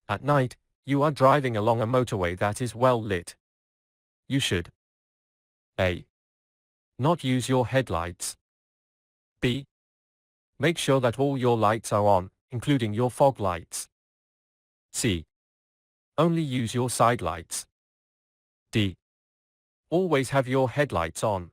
At night, you are driving along a motorway that is well lit. You should A. Not use your headlights. B. Make sure that all your lights are on, including your fog lights. C. Only use your side lights. D. Always have your headlights on.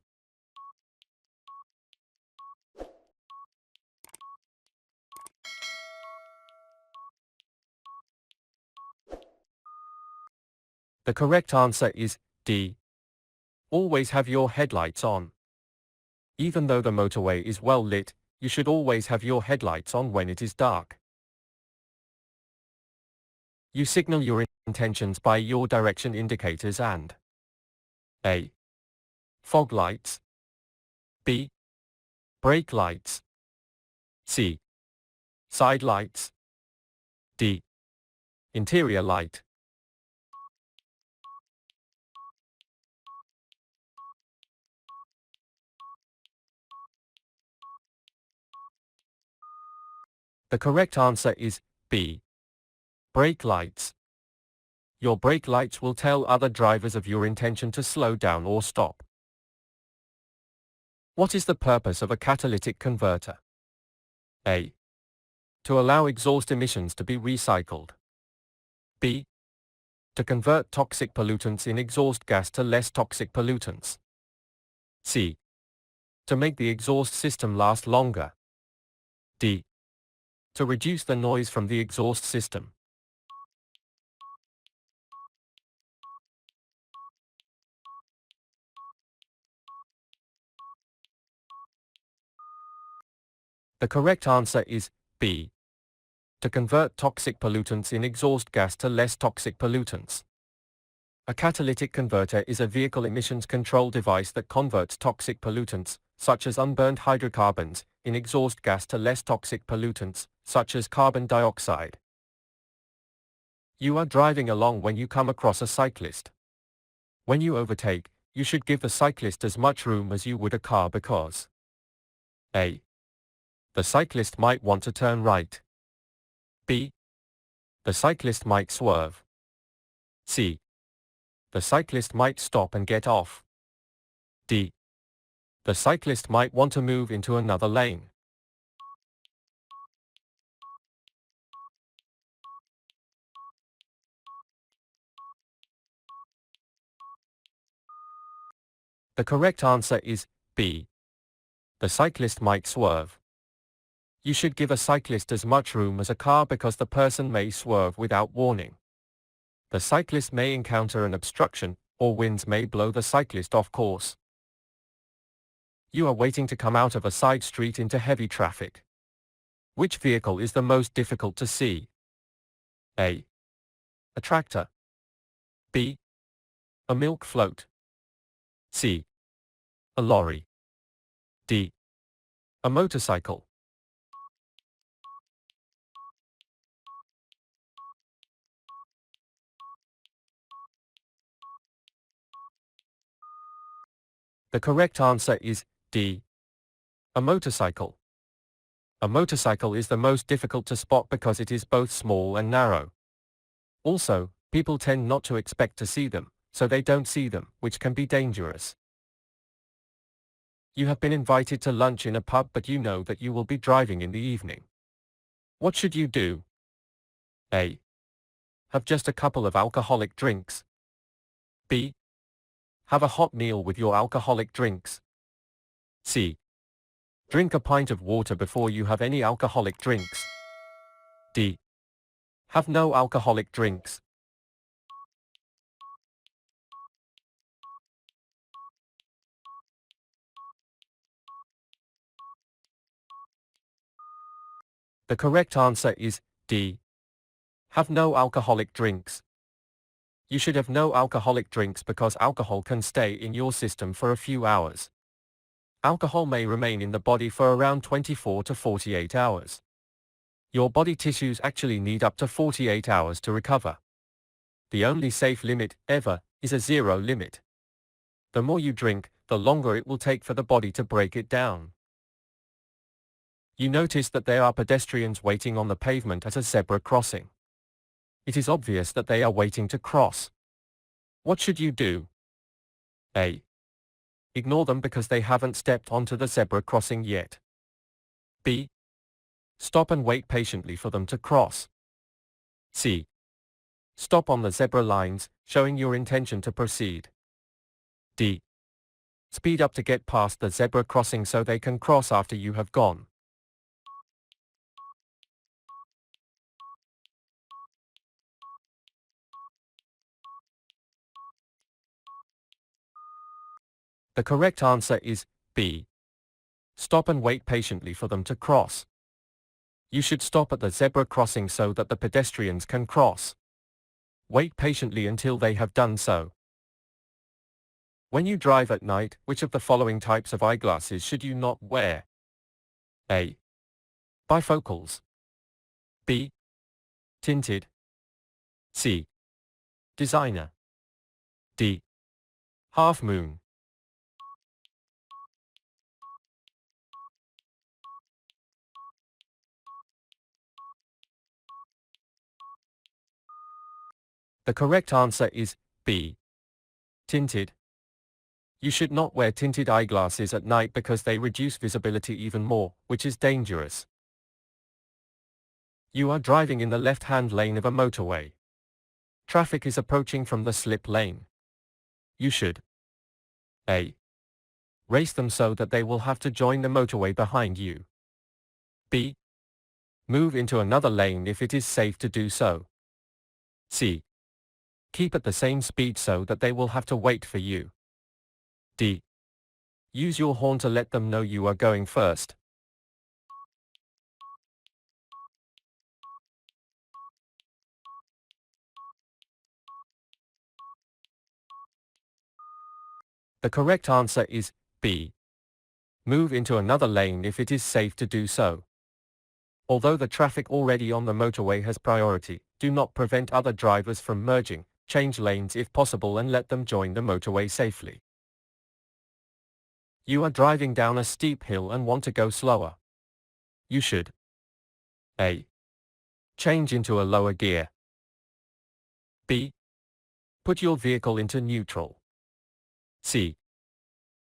The correct answer is D. Always have your headlights on. Even though the motorway is well lit, you should always have your headlights on when it is dark. You signal your intentions by your direction indicators and A. Fog lights. B. Brake lights. C. Side lights. D. Interior light. The correct answer is B. Brake lights. Your brake lights will tell other drivers of your intention to slow down or stop. What is the purpose of a catalytic converter? A. To allow exhaust emissions to be recycled. B. To convert toxic pollutants in exhaust gas to less toxic pollutants. C. To make the exhaust system last longer. D. To reduce the noise from the exhaust system. The correct answer is B. To convert toxic pollutants in exhaust gas to less toxic pollutants. A catalytic converter is a vehicle emissions control device that converts toxic pollutants, such as unburned hydrocarbons, in exhaust gas to less toxic pollutants, such as carbon dioxide. You are driving along when you come across a cyclist. When you overtake, you should give the cyclist as much room as you would a car because A. The cyclist might want to turn right. B. The cyclist might swerve. C. The cyclist might stop and get off. D. The cyclist might want to move into another lane. The correct answer is B. The cyclist might swerve. You should give a cyclist as much room as a car because the person may swerve without warning. The cyclist may encounter an obstruction, or winds may blow the cyclist off course. You are waiting to come out of a side street into heavy traffic. Which vehicle is the most difficult to see? A. A tractor. B. A milk float. C. A lorry. D. A motorcycle. The correct answer is D. A motorcycle. A motorcycle is the most difficult to spot because it is both small and narrow. Also, people tend not to expect to see them, so they don't see them, which can be dangerous. You have been invited to lunch in a pub but you know that you will be driving in the evening. What should you do? A. Have just a couple of alcoholic drinks. B. Have a hot meal with your alcoholic drinks. C. Drink a pint of water before you have any alcoholic drinks. D. Have no alcoholic drinks. The correct answer is D. Have no alcoholic drinks. You should have no alcoholic drinks because alcohol can stay in your system for a few hours. Alcohol may remain in the body for around 24 to 48 hours. Your body tissues actually need up to 48 hours to recover. The only safe limit, ever, is a zero limit. The more you drink, the longer it will take for the body to break it down. You notice that there are pedestrians waiting on the pavement at a zebra crossing. It is obvious that they are waiting to cross. What should you do? A. Ignore them because they haven't stepped onto the zebra crossing yet. B. Stop and wait patiently for them to cross. C. Stop on the zebra lines, showing your intention to proceed. D. Speed up to get past the zebra crossing so they can cross after you have gone. The correct answer is B. Stop and wait patiently for them to cross. You should stop at the zebra crossing so that the pedestrians can cross. Wait patiently until they have done so. When you drive at night, which of the following types of eyeglasses should you not wear? A. Bifocals. B. Tinted. C. Designer. D. Half moon. The correct answer is B. Tinted. You should not wear tinted eyeglasses at night because they reduce visibility even more, which is dangerous. You are driving in the left-hand lane of a motorway. Traffic is approaching from the slip lane. You should A. Race them so that they will have to join the motorway behind you. B. Move into another lane if it is safe to do so. C. Keep at the same speed so that they will have to wait for you. D. Use your horn to let them know you are going first. The correct answer is B. Move into another lane if it is safe to do so. Although the traffic already on the motorway has priority, do not prevent other drivers from merging. Change lanes if possible and let them join the motorway safely. You are driving down a steep hill and want to go slower. You should A. Change into a lower gear. B. Put your vehicle into neutral. C.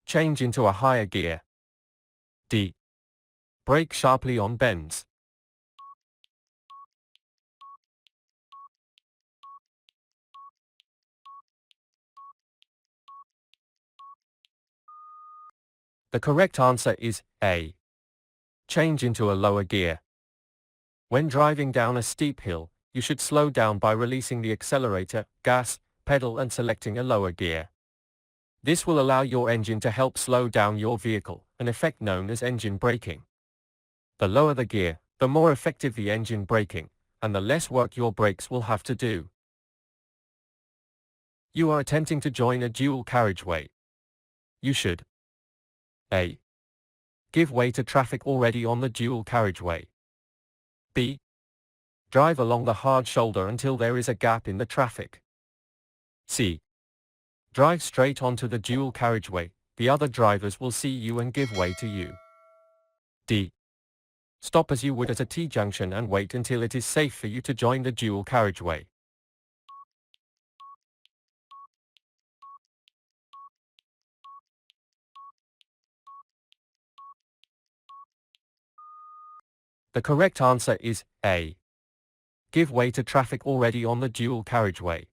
Change into a higher gear. D. Brake sharply on bends. The correct answer is A. Change into a lower gear. When driving down a steep hill, you should slow down by releasing the accelerator, gas, pedal and selecting a lower gear. This will allow your engine to help slow down your vehicle, an effect known as engine braking. The lower the gear, the more effective the engine braking, and the less work your brakes will have to do. You are attempting to join a dual carriageway. You should A. Give way to traffic already on the dual carriageway. B. Drive along the hard shoulder until there is a gap in the traffic. C. Drive straight onto the dual carriageway, the other drivers will see you and give way to you. D. Stop as you would at a T-junction and wait until it is safe for you to join the dual carriageway. The correct answer is A. Give way to traffic already on the dual carriageway.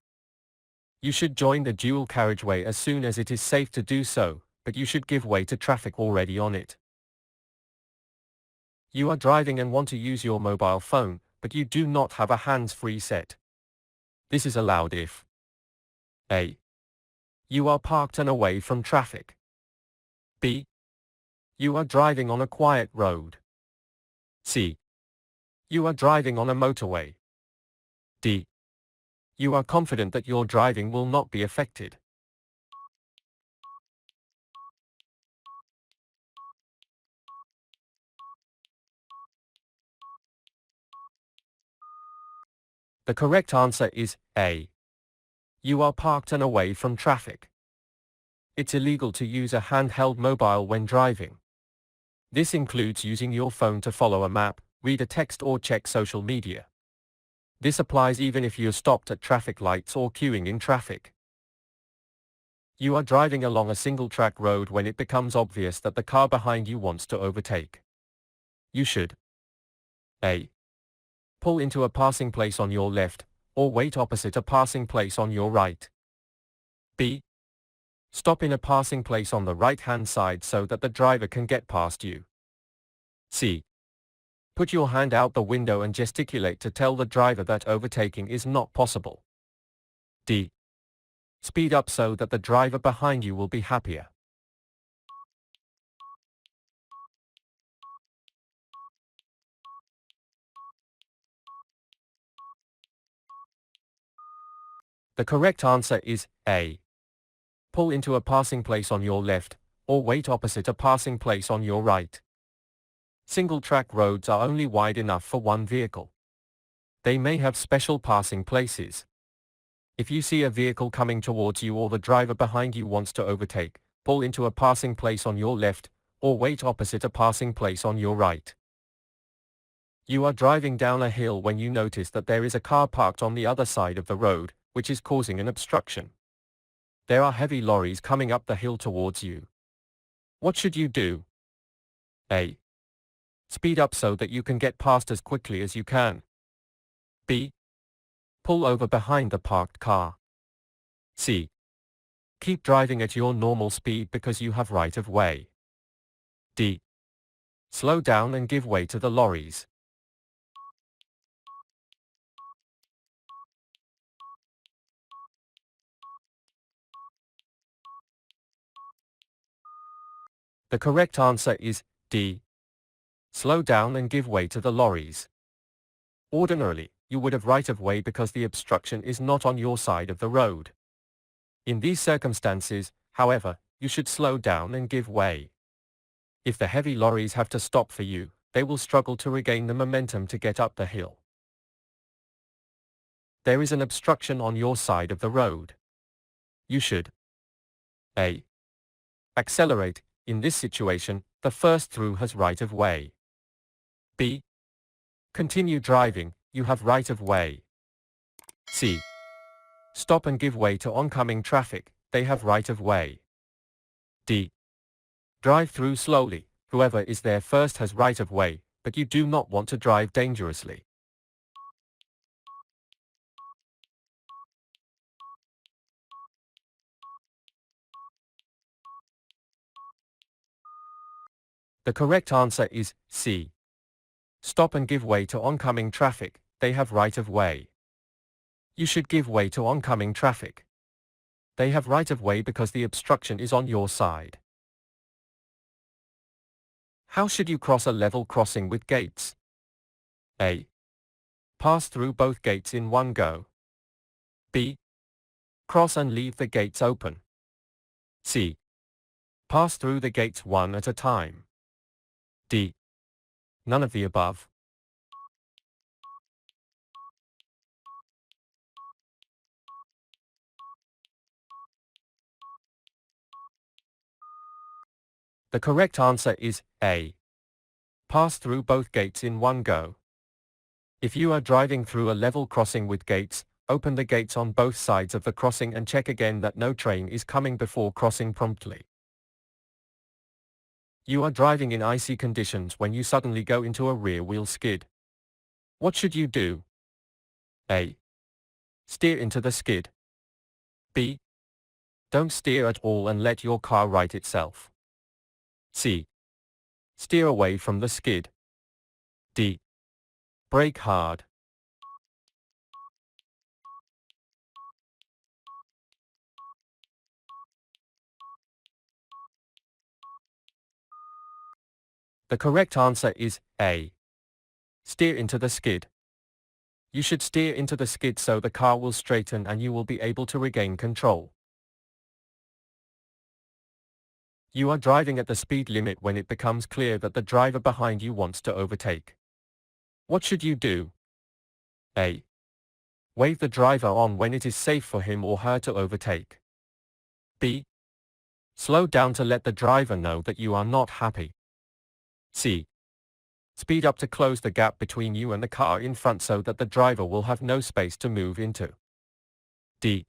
You should join the dual carriageway as soon as it is safe to do so, but you should give way to traffic already on it. You are driving and want to use your mobile phone, but you do not have a hands-free set. This is allowed if A. You are parked and away from traffic. B. You are driving on a quiet road. C. You are driving on a motorway. D. You are confident that your driving will not be affected. The correct answer is A. You are parked and away from traffic. It's illegal to use a handheld mobile when driving. This includes using your phone to follow a map, read a text or check social media. This applies even if you're stopped at traffic lights or queuing in traffic. You are driving along a single-track road when it becomes obvious that the car behind you wants to overtake. You should A. Pull into a passing place on your left, or wait opposite a passing place on your right. B. Stop in a passing place on the right-hand side so that the driver can get past you. C. Put your hand out the window and gesticulate to tell the driver that overtaking is not possible. D. Speed up so that the driver behind you will be happier. The correct answer is A. Pull into a passing place on your left, or wait opposite a passing place on your right. Single-track roads are only wide enough for one vehicle. They may have special passing places. If you see a vehicle coming towards you or the driver behind you wants to overtake, pull into a passing place on your left, or wait opposite a passing place on your right. You are driving down a hill when you notice that there is a car parked on the other side of the road, which is causing an obstruction. There are heavy lorries coming up the hill towards you. What should you do? A. Speed up so that you can get past as quickly as you can. B. Pull over behind the parked car. C. Keep driving at your normal speed because you have right of way. D. Slow down and give way to the lorries. The correct answer is D. Slow down and give way to the lorries. Ordinarily, you would have right of way because the obstruction is not on your side of the road. In these circumstances, however, you should slow down and give way. If the heavy lorries have to stop for you, they will struggle to regain the momentum to get up the hill. There is an obstruction on your side of the road. You should A. Accelerate. In this situation, the first through has right of way. B. Continue driving, you have right of way. C. Stop and give way to oncoming traffic, they have right of way. D. Drive through slowly, whoever is there first has right of way, but you do not want to drive dangerously. The correct answer is C. Stop and give way to oncoming traffic, they have right of way. You should give way to oncoming traffic. They have right of way because the obstruction is on your side. How should you cross a level crossing with gates? A. Pass through both gates in one go. B. Cross and leave the gates open. C. Pass through the gates one at a time. D. None of the above. The correct answer is A. Pass through both gates in one go. If you are driving through a level crossing with gates, open the gates on both sides of the crossing and check again that no train is coming before crossing promptly. You are driving in icy conditions when you suddenly go into a rear wheel skid. What should you do? A. Steer into the skid. B. Don't steer at all and let your car right itself. C. Steer away from the skid. D. Brake hard. The correct answer is A. Steer into the skid. You should steer into the skid so the car will straighten and you will be able to regain control. You are driving at the speed limit when it becomes clear that the driver behind you wants to overtake. What should you do? A. Wave the driver on when it is safe for him or her to overtake. B. Slow down to let the driver know that you are not happy. C. Speed up to close the gap between you and the car in front so that the driver will have no space to move into. D.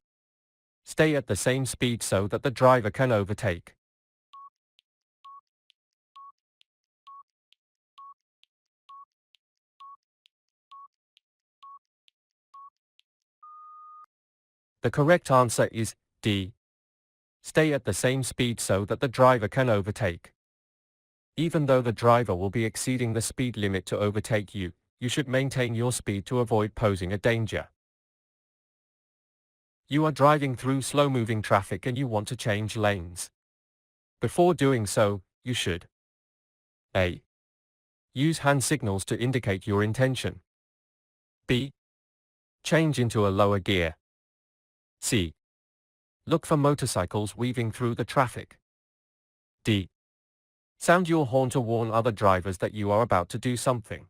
Stay at the same speed so that the driver can overtake. The correct answer is D. Stay at the same speed so that the driver can overtake. Even though the driver will be exceeding the speed limit to overtake you, you should maintain your speed to avoid posing a danger. You are driving through slow-moving traffic and you want to change lanes. Before doing so, you should A. Use hand signals to indicate your intention. B. Change into a lower gear. C. Look for motorcycles weaving through the traffic. D. Sound your horn to warn other drivers that you are about to do something.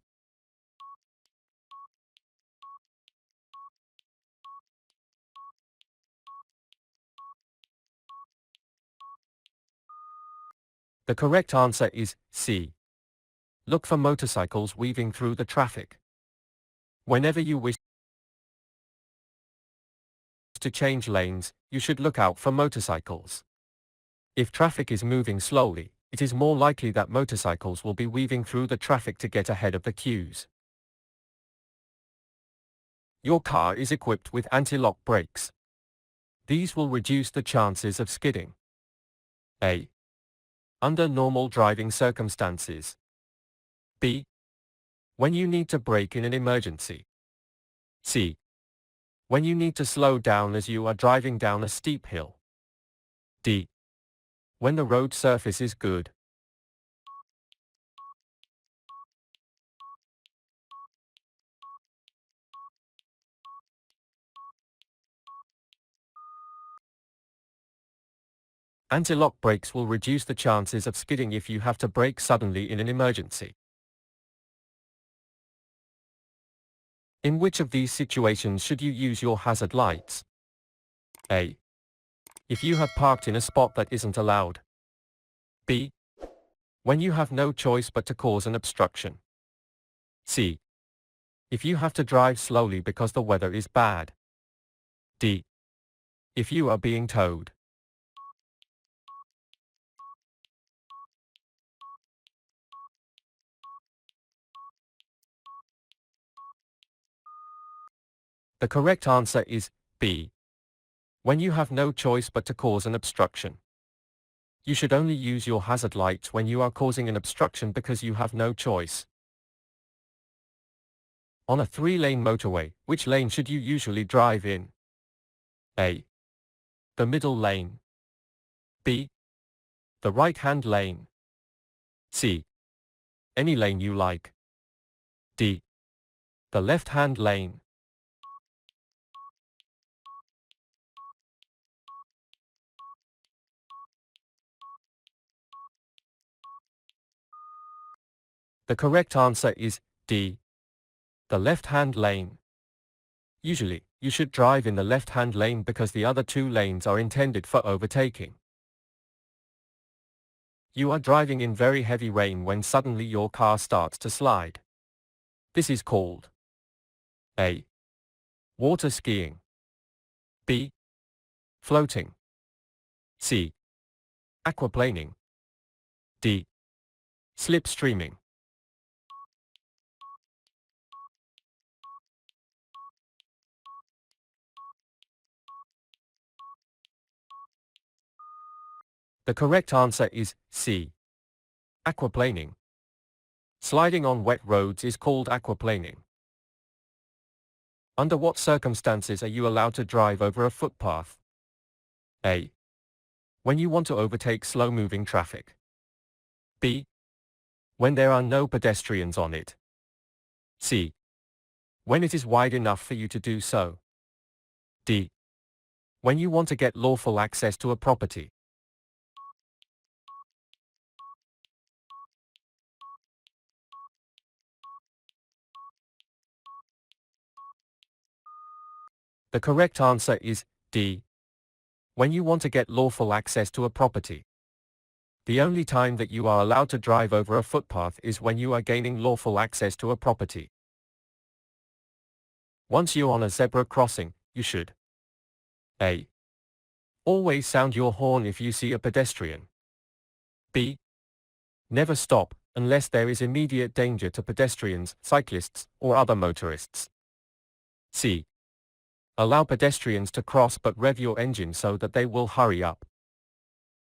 The correct answer is C. Look for motorcycles weaving through the traffic. Whenever you wish to change lanes, you should look out for motorcycles. If traffic is moving slowly, it is more likely that motorcycles will be weaving through the traffic to get ahead of the queues. Your car is equipped with anti-lock brakes. These will reduce the chances of skidding. A. Under normal driving circumstances. B. When you need to brake in an emergency. C. When you need to slow down as you are driving down a steep hill. D. When the road surface is good. Anti-lock brakes will reduce the chances of skidding if you have to brake suddenly in an emergency. In which of these situations should you use your hazard lights? A. If you have parked in a spot that isn't allowed. B. When you have no choice but to cause an obstruction. C. If you have to drive slowly because the weather is bad. D. If you are being towed. The correct answer is B. When you have no choice but to cause an obstruction. You should only use your hazard lights when you are causing an obstruction because you have no choice. On a 3-lane motorway, which lane should you usually drive in? A. The middle lane. B. The right-hand lane. C. Any lane you like. D. The left-hand lane. The correct answer is D. The left-hand lane. Usually, you should drive in the left-hand lane because the other 2 lanes are intended for overtaking. You are driving in very heavy rain when suddenly your car starts to slide. This is called A. Water skiing. B. Floating. C. Aquaplaning. D. Slipstreaming. The correct answer is C. Aquaplaning. Sliding on wet roads is called aquaplaning. Under what circumstances are you allowed to drive over a footpath? A. When you want to overtake slow-moving traffic. B. When there are no pedestrians on it. C. When it is wide enough for you to do so. D. When you want to get lawful access to a property. The correct answer is D. When you want to get lawful access to a property. The only time that you are allowed to drive over a footpath is when you are gaining lawful access to a property. Once you're on a zebra crossing, you should A. Always sound your horn if you see a pedestrian. B. Never stop, unless there is immediate danger to pedestrians, cyclists, or other motorists. C. Allow pedestrians to cross but rev your engine so that they will hurry up.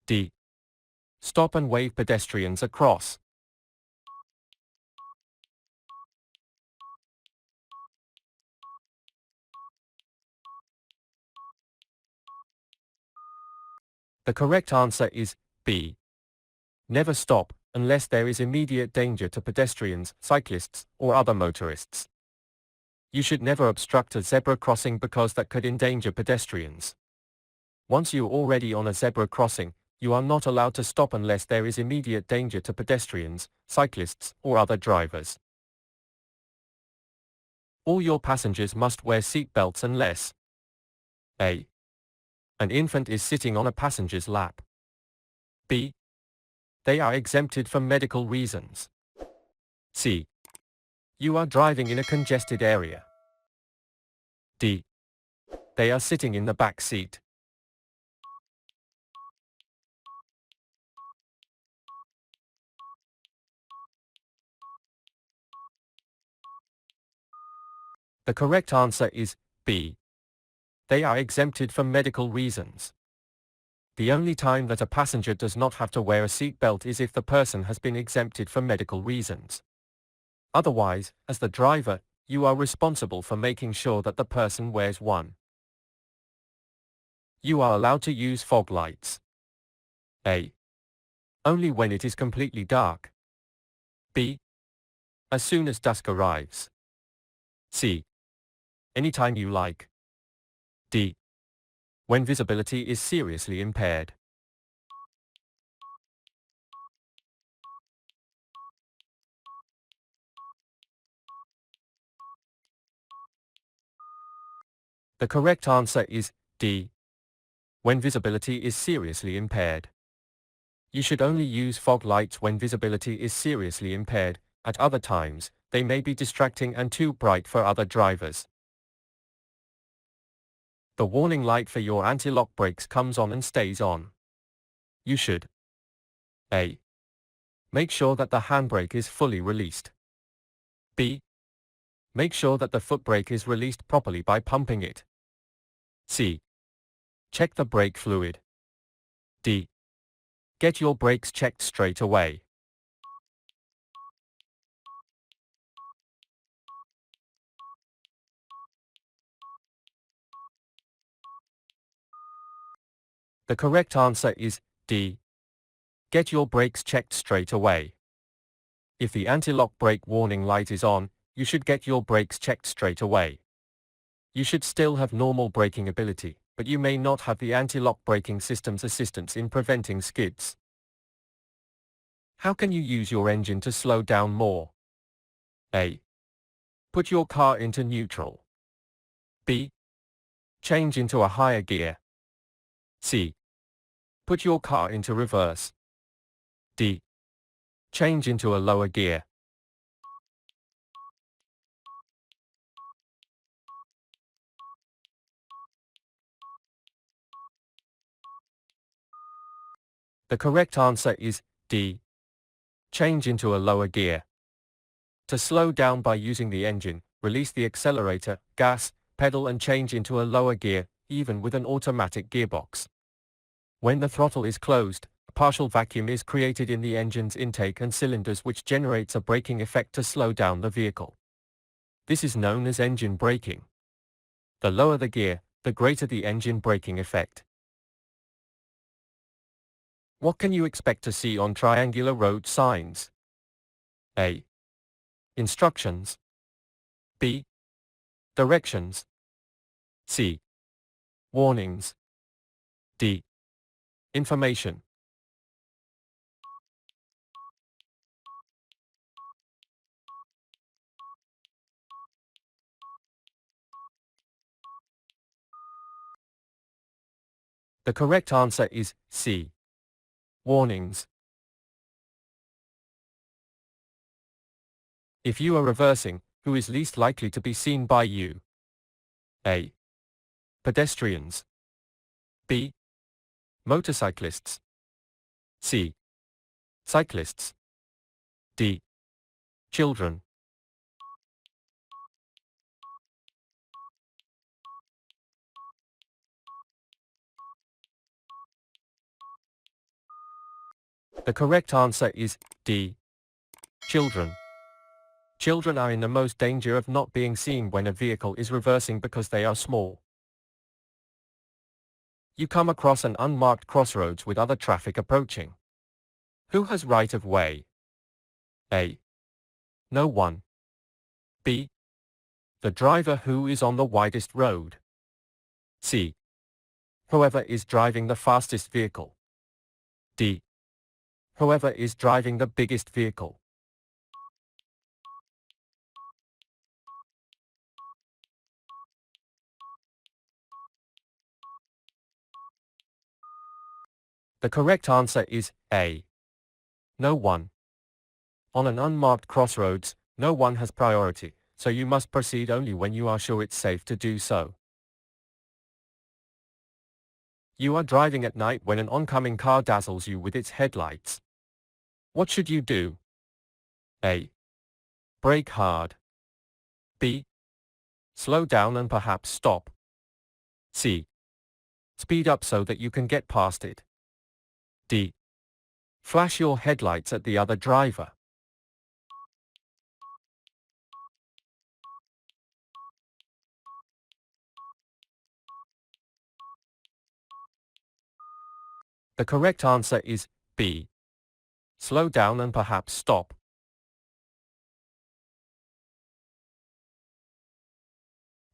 D. Stop and wave pedestrians across. The correct answer is B. Never stop, unless there is immediate danger to pedestrians, cyclists, or other motorists. You should never obstruct a zebra crossing because that could endanger pedestrians. Once you're already on a zebra crossing, you are not allowed to stop unless there is immediate danger to pedestrians, cyclists, or other drivers. All your passengers must wear seat belts unless A. An infant is sitting on a passenger's lap. B. They are exempted for medical reasons. C. You are driving in a congested area. D. They are sitting in the back seat. The correct answer is B. They are exempted for medical reasons. The only time that a passenger does not have to wear a seatbelt is if the person has been exempted for medical reasons. Otherwise, as the driver, you are responsible for making sure that the person wears one. You are allowed to use fog lights. A. Only when it is completely dark. B. As soon as dusk arrives. C. Anytime you like. D. When visibility is seriously impaired. The correct answer is D. When visibility is seriously impaired. You should only use fog lights when visibility is seriously impaired. At other times, they may be distracting and too bright for other drivers. The warning light for your anti-lock brakes comes on and stays on. You should A. Make sure that the handbrake is fully released. B. Make sure that the foot brake is released properly by pumping it. C. Check the brake fluid. D. Get your brakes checked straight away. The correct answer is D. Get your brakes checked straight away. If the anti-lock brake warning light is on, you should get your brakes checked straight away. You should still have normal braking ability, but you may not have the anti-lock braking system's assistance in preventing skids. How can you use your engine to slow down more? A. Put your car into neutral. B. Change into a higher gear. C. Put your car into reverse. D. Change into a lower gear. The correct answer is D. Change into a lower gear. To slow down by using the engine, release the accelerator, gas, pedal and change into a lower gear, even with an automatic gearbox. When the throttle is closed, a partial vacuum is created in the engine's intake and cylinders which generates a braking effect to slow down the vehicle. This is known as engine braking. The lower the gear, the greater the engine braking effect. What can you expect to see on triangular road signs? A. Instructions. B. Directions. C. Warnings. D. Information. The correct answer is C. Warnings. If you are reversing, who is least likely to be seen by you? A. Pedestrians. B. Motorcyclists. C. Cyclists. D. Children. The correct answer is D. Children. Children are in the most danger of not being seen when a vehicle is reversing because they are small. You come across an unmarked crossroads with other traffic approaching. Who has right of way? A. No one. B. The driver who is on the widest road. C. Whoever is driving the fastest vehicle. D. Whoever is driving the biggest vehicle. The correct answer is A. No one. On an unmarked crossroads, no one has priority, so you must proceed only when you are sure it's safe to do so. You are driving at night when an oncoming car dazzles you with its headlights. What should you do? A. Brake hard. B. Slow down and perhaps stop. C. Speed up so that you can get past it. D. Flash your headlights at the other driver. The correct answer is B. Slow down and perhaps stop.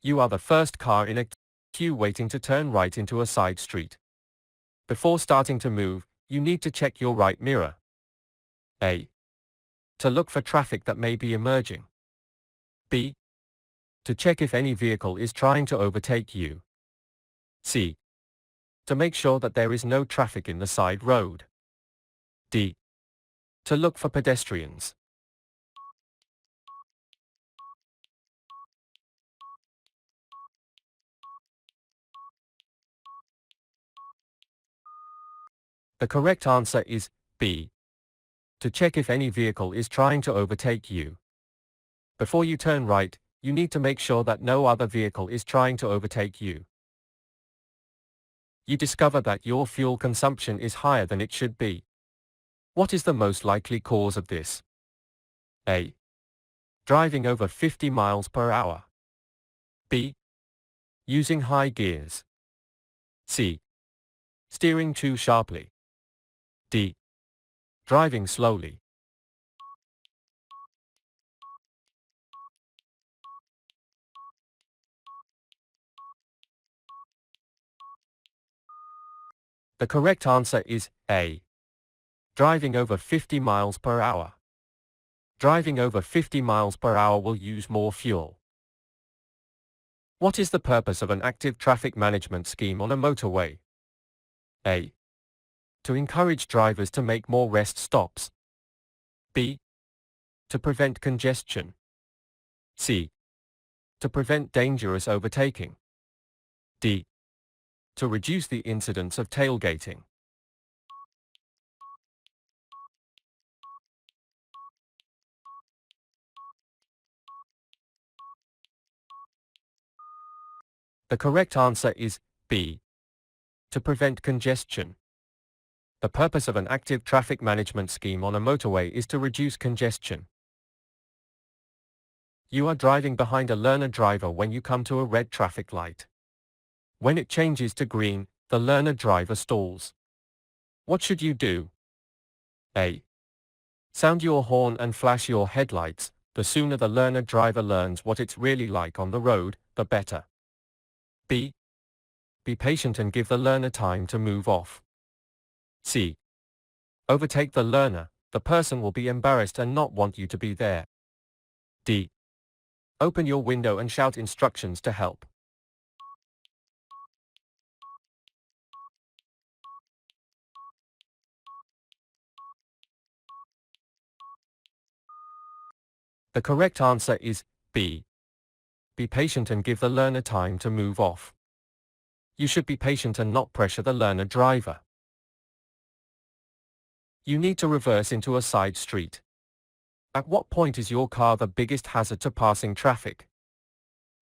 You are the first car in a queue waiting to turn right into a side street. Before starting to move, you need to check your right mirror. A. To look for traffic that may be emerging. B. To check if any vehicle is trying to overtake you. C. To make sure that there is no traffic in the side road. D. To look for pedestrians. The correct answer is B. To check if any vehicle is trying to overtake you. Before you turn right, you need to make sure that no other vehicle is trying to overtake you. You discover that your fuel consumption is higher than it should be. What is the most likely cause of this? A. Driving over 50 miles per hour. B. Using high gears. C. Steering too sharply. D. Driving slowly. The correct answer is A. Driving over 50 miles per hour. Driving over 50 miles per hour will use more fuel. What is the purpose of an active traffic management scheme on a motorway? A. To encourage drivers to make more rest stops. B. To prevent congestion. C. To prevent dangerous overtaking. D. To reduce the incidence of tailgating. The correct answer is B. To prevent congestion. The purpose of an active traffic management scheme on a motorway is to reduce congestion. You are driving behind a learner driver when you come to a red traffic light. When it changes to green, the learner driver stalls. What should you do? A. Sound your horn and flash your headlights. The sooner the learner driver learns what it's really like on the road, the better. B. Be patient and give the learner time to move off. C. Overtake the learner. The person will be embarrassed and not want you to be there. D. Open your window and shout instructions to help. The correct answer is B. Be patient and give the learner time to move off. You should be patient and not pressure the learner driver. You need to reverse into a side street. At what point is your car the biggest hazard to passing traffic?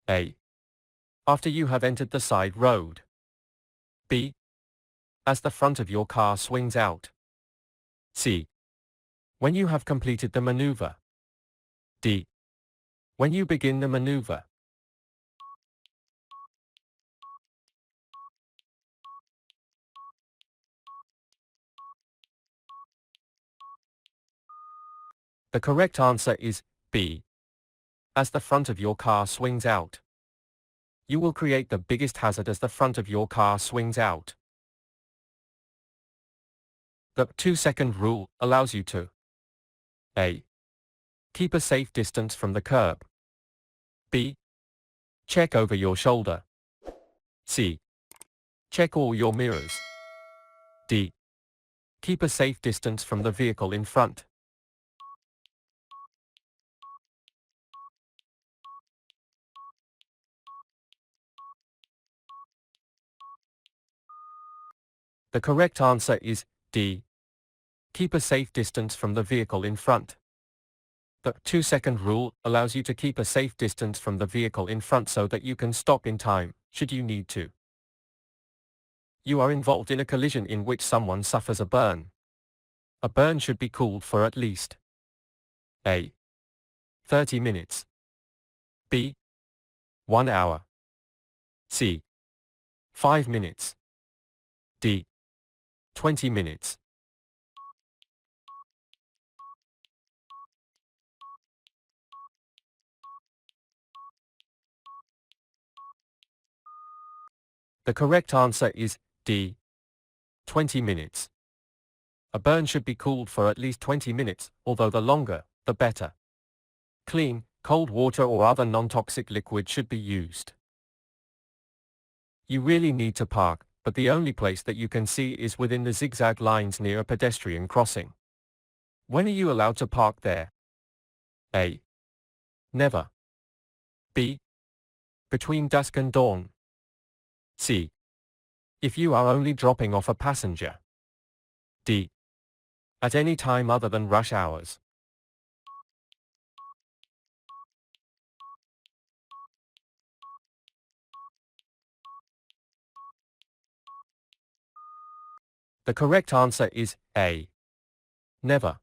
A. After you have entered the side road. B. As the front of your car swings out. C. When you have completed the maneuver. D. When you begin the maneuver. The correct answer is B. As the front of your car swings out. You will create the biggest hazard as the front of your car swings out. The 2-second rule allows you to A. Keep a safe distance from the curb. B. Check over your shoulder. C. Check all your mirrors. D. Keep a safe distance from the vehicle in front. The correct answer is D. Keep a safe distance from the vehicle in front. The 2-second rule allows you to keep a safe distance from the vehicle in front so that you can stop in time, should you need to. You are involved in a collision in which someone suffers a burn. A burn should be cooled for at least A. 30 minutes. B. 1 hour. C. 5 minutes. D. 20 minutes. The correct answer is D. 20 minutes. A burn should be cooled for at least 20 minutes, although the longer, the better. Clean, cold water or other non-toxic liquid should be used. You really need to park, but the only place that you can see is within the zigzag lines near a pedestrian crossing. When are you allowed to park there? A. Never. B. Between dusk and dawn. C. If you are only dropping off a passenger. D. At any time other than rush hours. The correct answer is A. Never.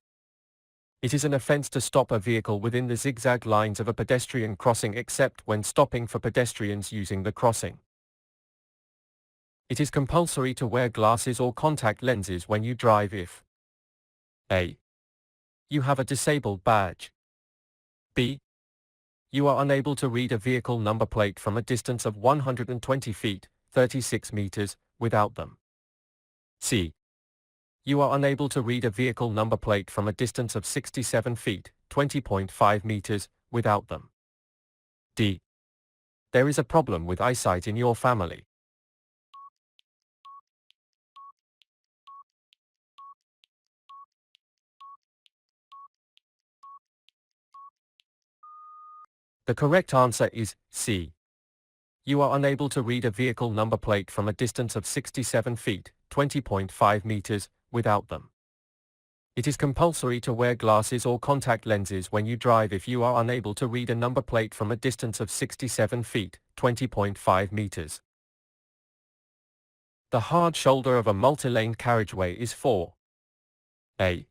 It is an offense to stop a vehicle within the zigzag lines of a pedestrian crossing except when stopping for pedestrians using the crossing. It is compulsory to wear glasses or contact lenses when you drive if A. You have a disabled badge. B. You are unable to read a vehicle number plate from a distance of 120 feet, 36 meters, without them. C. You are unable to read a vehicle number plate from a distance of 67 feet, 20.5 meters, without them. D. There is a problem with eyesight in your family. The correct answer is C. You are unable to read a vehicle number plate from a distance of 67 feet, 20.5 meters, without them. It is compulsory to wear glasses or contact lenses when you drive if you are unable to read a number plate from a distance of 67 feet, 20.5 meters. The hard shoulder of a multi-lane carriageway is for A.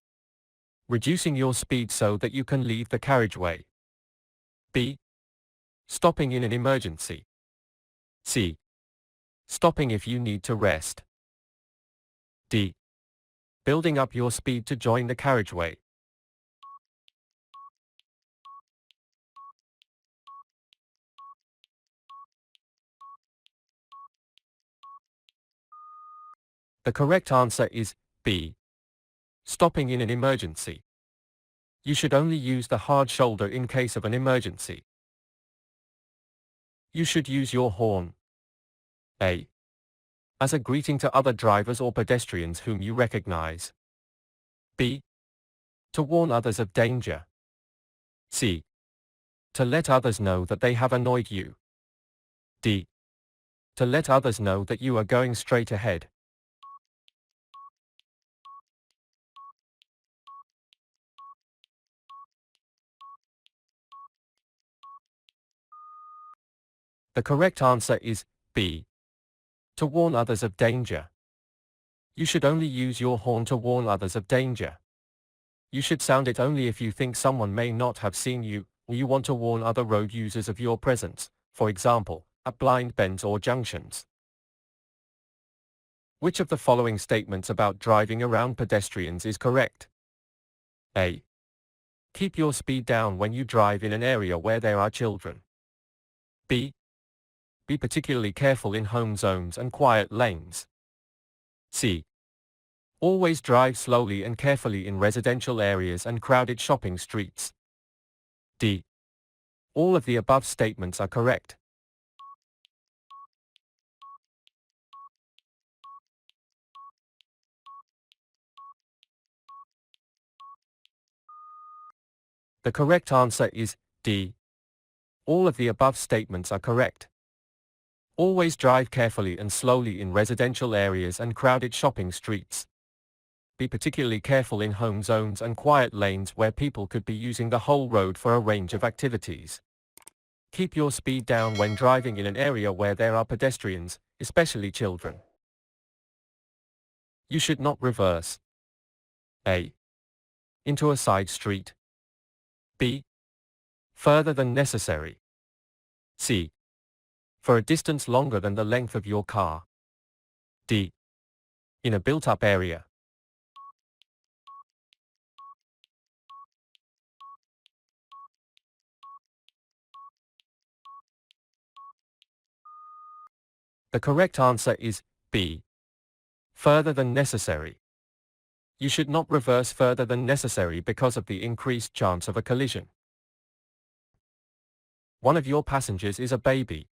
Reducing your speed so that you can leave the carriageway. B. Stopping in an emergency. C. Stopping if you need to rest. D. Building up your speed to join the carriageway. The correct answer is B. Stopping in an emergency. You should only use the hard shoulder in case of an emergency. You should use your horn. A. As a greeting to other drivers or pedestrians whom you recognize. B. To warn others of danger. C. To let others know that they have annoyed you. D. To let others know that you are going straight ahead. The correct answer is B. To warn others of danger. You should only use your horn to warn others of danger. You should sound it only if you think someone may not have seen you, or you want to warn other road users of your presence, for example, at blind bends or junctions. Which of the following statements about driving around pedestrians is correct? A. Keep your speed down when you drive in an area where there are children. B. Be particularly careful in home zones and quiet lanes. C. Always drive slowly and carefully in residential areas and crowded shopping streets. D. All of the above statements are correct. The correct answer is D. All of the above statements are correct. Always drive carefully and slowly in residential areas and crowded shopping streets. Be particularly careful in home zones and quiet lanes where people could be using the whole road for a range of activities. Keep your speed down when driving in an area where there are pedestrians, especially children. You should not reverse. A. Into a side street. B. Further than necessary. C. For a distance longer than the length of your car. D. In a built-up area. The correct answer is B. Further than necessary. You should not reverse further than necessary because of the increased chance of a collision. One of your passengers is a baby.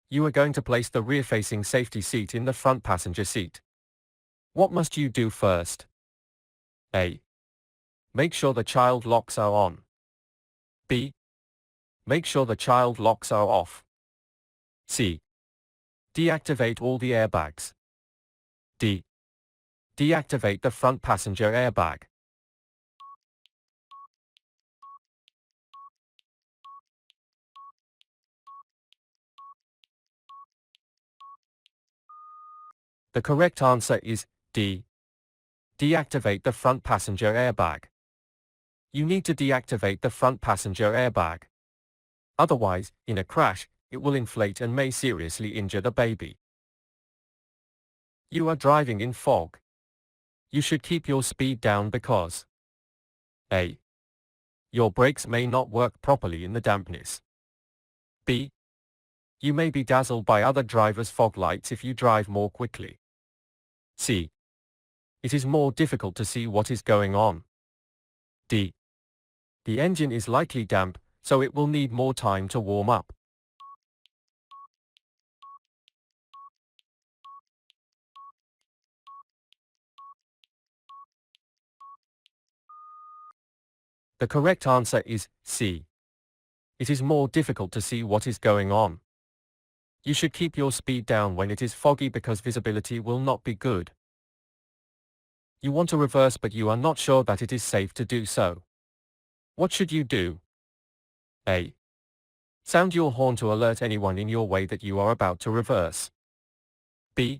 You are going to place the rear-facing safety seat in the front passenger seat. What must you do first? A. Make sure the child locks are on. B. Make sure the child locks are off. C. Deactivate all the airbags. D. Deactivate the front passenger airbag. The correct answer is D. Deactivate the front passenger airbag. You need to deactivate the front passenger airbag. Otherwise, in a crash, it will inflate and may seriously injure the baby. You are driving in fog. You should keep your speed down because A. Your brakes may not work properly in the dampness. B. You may be dazzled by other drivers' fog lights if you drive more quickly. C. It is more difficult to see what is going on. D. The engine is likely damp, so it will need more time to warm up. The correct answer is C. It is more difficult to see what is going on. You should keep your speed down when it is foggy because visibility will not be good. You want to reverse but you are not sure that it is safe to do so. What should you do? A. Sound your horn to alert anyone in your way that you are about to reverse. B.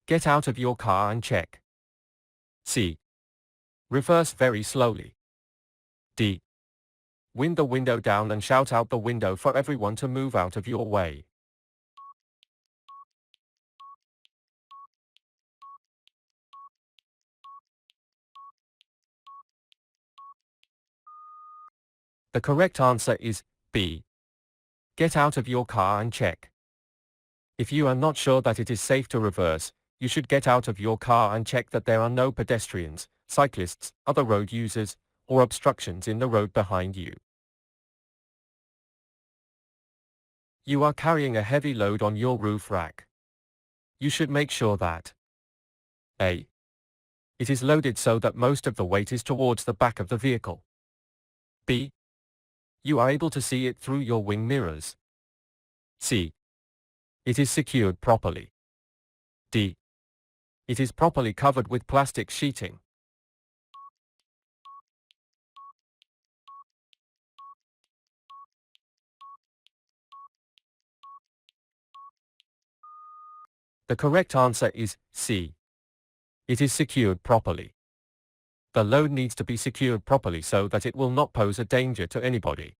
Get out of your car and check. C. Reverse very slowly. D. Wind the window down and shout out the window for everyone to move out of your way. The correct answer is B. Get out of your car and check. If you are not sure that it is safe to reverse, you should get out of your car and check that there are no pedestrians, cyclists, other road users, or obstructions in the road behind you. You are carrying a heavy load on your roof rack. You should make sure that A. It is loaded so that most of the weight is towards the back of the vehicle. B. You are able to see it through your wing mirrors. C. It is secured properly. D. It is properly covered with plastic sheeting. The correct answer is C. It is secured properly. The load needs to be secured properly so that it will not pose a danger to anybody.